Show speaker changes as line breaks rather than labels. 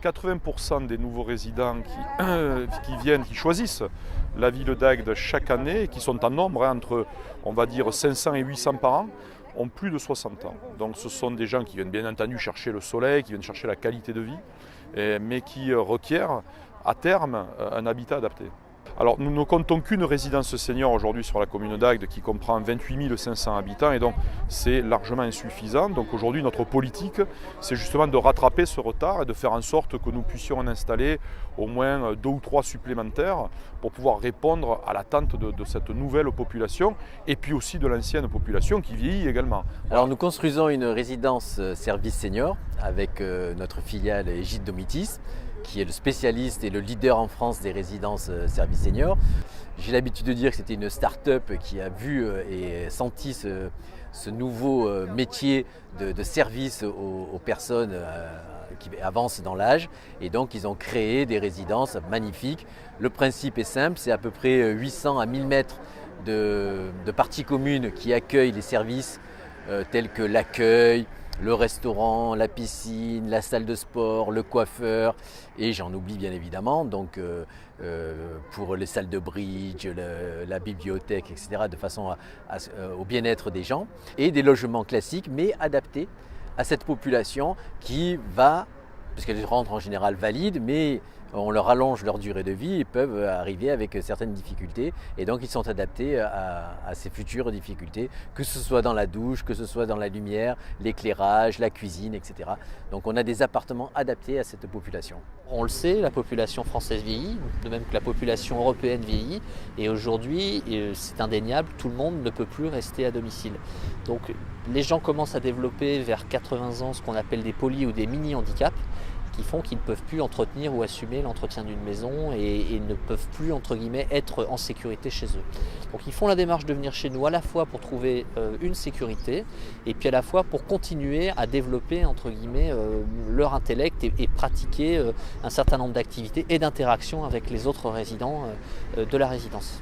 80% des nouveaux résidents qui choisissent la ville d'Agde chaque année, et qui sont en nombre, entre on va dire 500 et 800 par an, ont plus de 60 ans. Donc ce sont des gens qui viennent bien entendu chercher le soleil, qui viennent chercher la qualité de vie, mais qui requièrent à terme un habitat adapté. Alors nous ne comptons qu'une résidence senior aujourd'hui sur la commune d'Agde qui comprend 28 500 habitants, et donc c'est largement insuffisant. Donc aujourd'hui notre politique c'est justement de rattraper ce retard et de faire en sorte que nous puissions en installer au moins 2 ou 3 supplémentaires pour pouvoir répondre à l'attente de cette nouvelle population et puis aussi de l'ancienne population qui vieillit également.
Alors nous construisons une résidence service senior avec notre filiale Egide Domitis, qui est le spécialiste et le leader en France des résidences service senior. J'ai l'habitude de dire que c'était une start-up qui a vu et senti ce nouveau métier de service aux personnes qui avancent dans l'âge, et donc ils ont créé des résidences magnifiques. Le principe est simple, c'est à peu près 800 à 1000 mètres de parties communes qui accueillent les services tels que l'accueil, le restaurant, la piscine, la salle de sport, le coiffeur, et j'en oublie bien évidemment, donc pour les salles de bridge, la bibliothèque, etc., de façon au bien-être des gens, et des logements classiques mais adaptés à cette population qui va, parce qu'elle rentre en général valide, mais on leur allonge leur durée de vie et peuvent arriver avec certaines difficultés, et donc ils sont adaptés à ces futures difficultés, que ce soit dans la douche, que ce soit dans la lumière, l'éclairage, la cuisine, etc. Donc on a des appartements adaptés à cette population.
On le sait, la population française vieillit, de même que la population européenne vieillit, et aujourd'hui c'est indéniable, tout le monde ne peut plus rester à domicile. Donc les gens commencent à développer vers 80 ans ce qu'on appelle des poly ou des mini-handicaps, qui font qu'ils ne peuvent plus entretenir ou assumer l'entretien d'une maison et ne peuvent plus, entre guillemets, être en sécurité chez eux. Donc ils font la démarche de venir chez nous à la fois pour trouver une sécurité et puis à la fois pour continuer à développer, entre guillemets, leur intellect et pratiquer un certain nombre d'activités et d'interactions avec les autres résidents de la résidence.